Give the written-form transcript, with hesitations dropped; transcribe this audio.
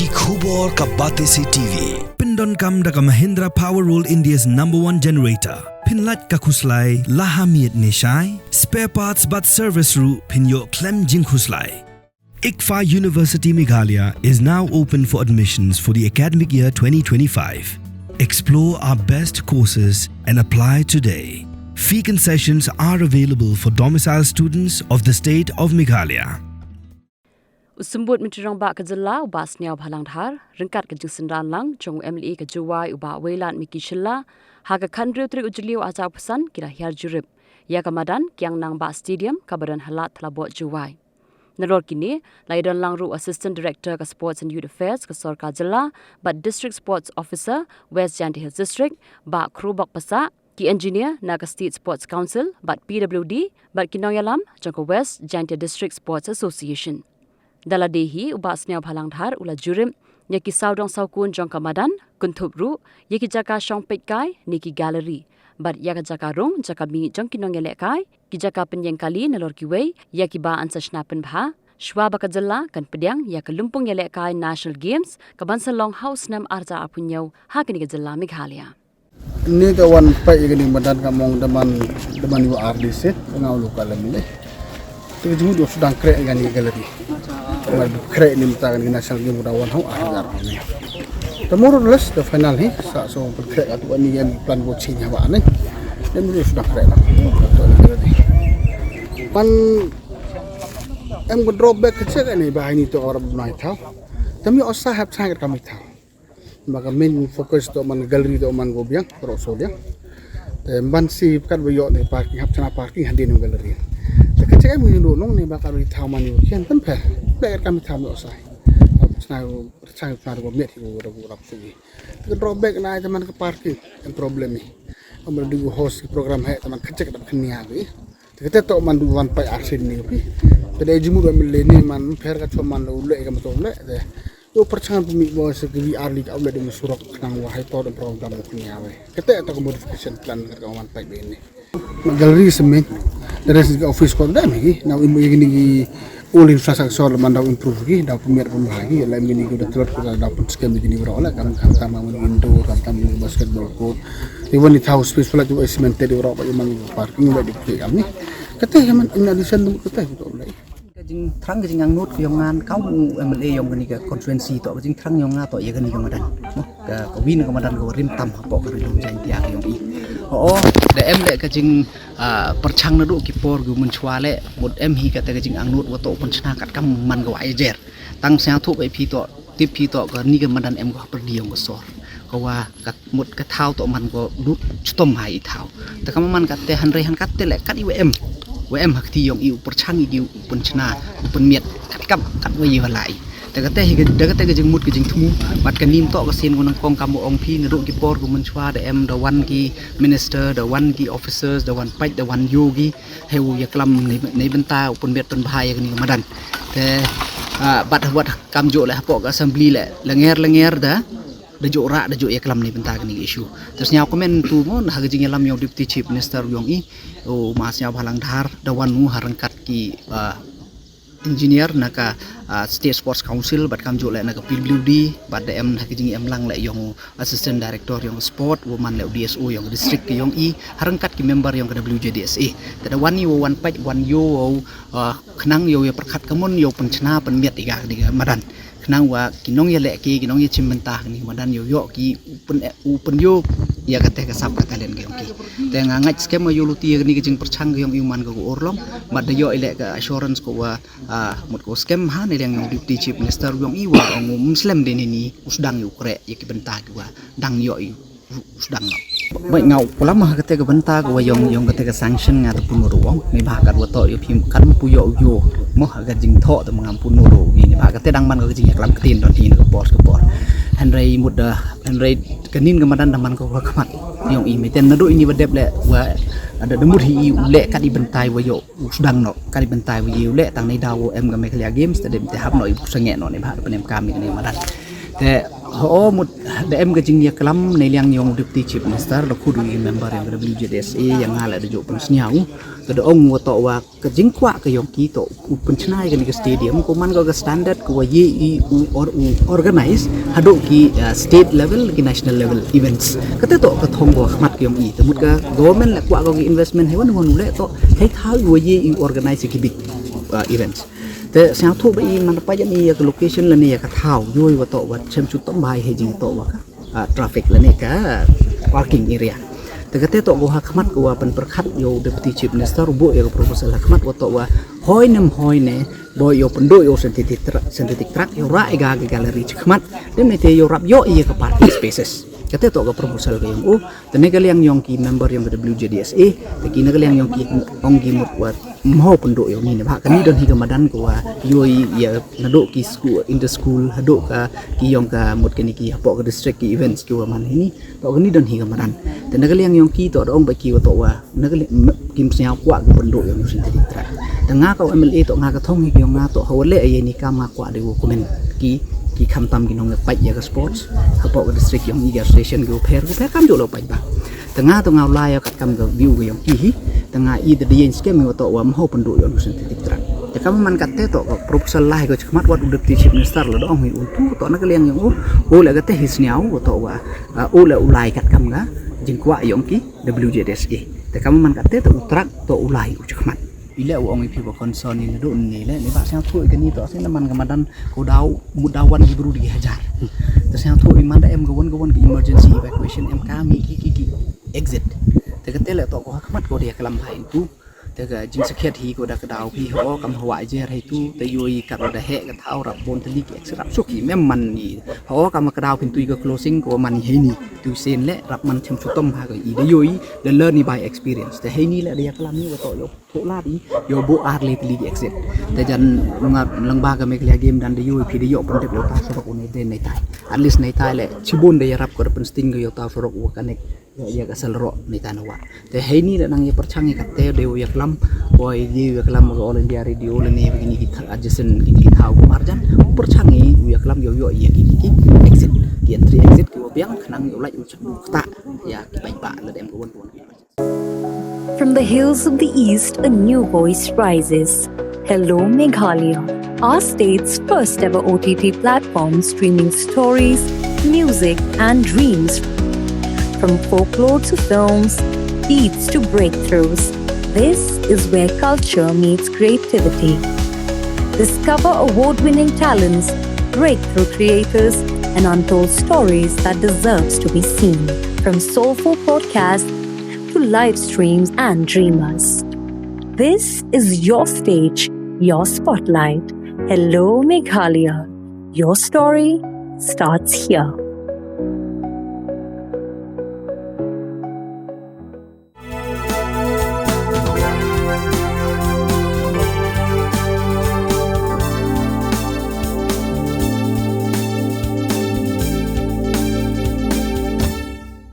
Ki khubor ka Batesi TV. Pindon kam da ka Mahindra Powerroll India's #1 generator. Pinlat ka khuslai lahamiet nishai. Spare parts but service ru pinyo klem jing khuslai. ICFA University Meghalaya is now open for admissions for the academic year 2025. Explore our best courses and apply today. Fee concessions are available for domicile students of the state of Meghalaya. Usumbut mencerang bak kejela ubas niau bhalang dhar rengkat ke jingsendan lang jong MLE ke juwai uba welan miki shella haga khandriu tri ujliu aja pesan kira hiar jurip ya kamadan kiang nang ba stadium kabadan halat thlabot juwai Neror kini laidan lang ru assistant director ke sports and youth affairs ke Sorka Jela but district sports officer West Jaintia Hills district ba krubak pasa ki engineer na ke state sports council but PWD but kinoyalam jong ke West Jaintia district sports association Daladehi ubas niau bhalang dhar ula jurim yaki saudong saukun jong kamadan kuntup ru yaki jaka shong petkai niki gallery but yaka jaka rong jaka mi jong kinong yelekai ki jaka penyeng kali nalor kiwei yaki ba ansa shnapen bha shwa bakajalla kan pediang yaka lumpung yelekai national games kabansa long house nam arja apunyau hakini ke jalla Meghalaya ni kawan pai gani madan kamong daman yu RDC ngau lokal lemle Tengah jumpa sedang krek dengan galeri. Krek ni minta dengan nasional game mudawan hau agar ni. Tomorrow les the final ni. So krek atau ni yang plan coaching apa ni. Dan dia sudah krek lah. Pan em ko drop back kecil ni bahan ni tu orang naik tahu. Tapi osah have sangat kami tahu. Maka main fokus tu man galeri tu man gobiang terus dia. Dan si kan bayar ni parking hab cina parking hadir ni galeri. Kecil kami dulu nong ni bakal di tahu mani kian pun peh, belajar kami tahu osai. Senang senang miat itu ragu sugi. Kita drawback na teman ke parking yang problem ni. Kami dulu host program hai teman kecil kita kenia tu. Kita tahu man dulu pai arsin ni tapi. Jadi jemu dua mileni man per kat cuma man ulek kami tahu ulek. Yo percaya pemik bawa segi VR league outlet dengan surat kenang wahai tahu dan program kenia. Kita tahu modification plan kat kawan pai ini. Galeri semen. Dari segi office kau dah ni, now ini all infrastructure mandau improve lagi, dah pemiat pun lagi, lain ini kita terus kita dapat skema begini berolah, kami kami indoor, kami basketball court, even it house space pula juga cemented di berolah, yang parking juga di kami. Kata yang in addition tu kata itu boleh. Jing terang jing ang note yung ngan kau MLA yung gani ka constituency to jing terang yung nga to ya gani kamadan ka win kamadan ko rim tam hapo ka rim jang tiak yung i de em le ka jing perchang na do ki por gu mun chwale mut em hi ka te jing ang note wa to pun chna kat kam man go ai jer tang sa thu kai phi to tip phi to ka ni kamadan em ko per diong ko sor ko wa ka mut ka thau to man ko du chtom hai thau ta kam man ka te han re han kat te le kat i WM hak ti yong iu perchang iu punchna pun miet kat wayi walai te kate ke jeng mut ke jeng thu bat kan nim to ka sin gonang kong kamu ong phi ndu ki por ku munchwa de em the one ki minister the one ki officers the one pai the one yogi heu ya klam nei benta pun miet pun bahaya ni madan te bat wat kam jo le hapo ka assembly le lenger da jo ra da jo ya klam ni benta ni issue terus nyau komen tu mon ha jing lam yong deputy chief minister yong i o mas nyau bhalang dhar da wanu harangkat ki engineer naka state sports council bat kam jo le naka PWD bat da em ha jing em lang le yong assistant director yong sport woman le DSO yong district ki yong i harangkat ki member yong WJDSA da wani wo wan paj wan yo khnang yo ya perkhat kamun yo penchna pen miet iga diga madan kenang wa kinong ya leki kinong ya cimentah ni madan yo ki upen yo ya kate ka sap ka talen ge ki te ngangaj skema yo luti ni jing perchang yong iman ko orlom mad yo ile ka assurance ko wa mut ko scam ha ni yang deputy chief minister yong i wa ong muslim de ni usdang yo kre ya ki bentah wa dang yo usdang no baik ngau pola mah kate ka bentah ko yong kate ka sanction nga tapun ruang ni bah kat wa to yo phim kan pu yo moh aga jing tho to mengampun noro ni bah kate dang man ko jing yaklam ketin don tin ko por Henry muda Henry kenin kemadan daman ko kamat yong i meten nado ini badep le wa ada demur hi le ka di bentai wa yo sedang no ka di bentai wa yo le tang nei dawo em ga Meghalaya games tade te hab no i sange no ne ba penem kami ni madan แต่mut da em gajing ya kelam ne liang yong deputy chief minister da kudu member yang WJDSA yang ngala da jo pen sniau da ong wo to wa gajing kwa ka yong ki to pen chnai ga stadium ko man ga standard ko ye or organize hado ki state level ki national level events kate to ka thong go khmat ki yong i mut ka government la kwa ga investment he wan le to thai thau wo ye organize ki big eventsแต่เสียงทั่วไปมันไปจะมีโลเคชั่นละเนี่ยก็เท่าย่อยว่าโตว่าเชื่อมชุดต้นใบให้จริงโตว่าทราฟิกละเนี่ยก็ parking area แต่ก็เตะโตว่าขมัดว่าเป็นประคัดโย deputy chief minister บุยกับ proposal ขมัดว่าโตว่าห้อยน้ำห้อยเนี่ยบ่อยเป็นด้วยโย synthetic track โยระไอ้กาแกลเลอรี่ขมัดเดี๋ยวในเตยโยรับย่อยกับ parking spaces kata to ga proposal ga yang tene ga liang yong ki member yang WJDSA te ki na ga liang yong ki ong gi mut wat mo penduk yo ni ne ba kan ni don hi ga madan ko wa yoi ya na do ki school in the school hado ka ki yong ka mut ke ni ki po ga district ki events ki wa man ni to ga ni don hi ga madan te na ga liang yong ki to ong ba ki wa to wa na ga kim sia kwa ga penduk yo sin ti tra te nga ka MLA to nga ka thong hi yong nga to hole ai ni ka ma kwa de wo komen ki kham tam ki nong pa ya ga sports hapo ga district yong ni ga station go pher kam jo lo pa ba tengah to ngau lai ka kam ga view ga yong ki tengah I de yen skem mi to wa mo pendu yo nusen titik trak ya kam man ka te to proposal lai go chmat wat udah ti chief minister lo dong hi untu to na ga liang yong la ga te his nyau to wa la ulai kat kam ga jing kwa yong ki WJDSA te kam man ka te to utrak to ulai u chmat bila uang ipi ba concern ni do ni le ni ba sang thui ke ni to sen man ga madan ko dau mudawan gi bru di hajar te sang thui man da em ga won ki emergency evacuation em ka mi ki exit te ka te le to ko khmat ko dia kalam hai tu te ga jing sakhet hi ko da ka dau pi ho kam hawai je hai tu te yoi ka da he ka thau rap bon te li ki exit rap suki mem man ni ho kam ka dau pin tu ga closing ko man hi ni tu sen le rap man chem chu tom ha ga I de yoi le learn ni by experience te hai ni le dia kalam ni to yo thô la đi yo bo ar le tli exit te jan lang ba ga me klia game dan de yo phi de yo pon te lo ta so ko ne de nei tai at least nei tai le chibun de rap ko pen sting yo ta so ro ko kanek ya ga sel ro nei tai na wa te hei ni le nang ye perchang ye kat te de yo klam boy ye yo klam ko all india radio le ne begini ki adjacent ki thau ko marjan perchang ye yo klam yo ye ki exit ki entry exit ki biang nang yo lai u ta ya ki bai ba le dem ko won From the hills of the east, a new voice rises. Hello Meghalaya, our state's first ever OTT platform streaming stories, music and dreams. From folklore to films, beats to breakthroughs, this is where culture meets creativity. Discover award-winning talents, breakthrough creators, and untold stories that deserves to be seen. From soulful podcasts to live streams and dreamers. This is your stage, your spotlight. Hello Meghalaya. Your story starts here.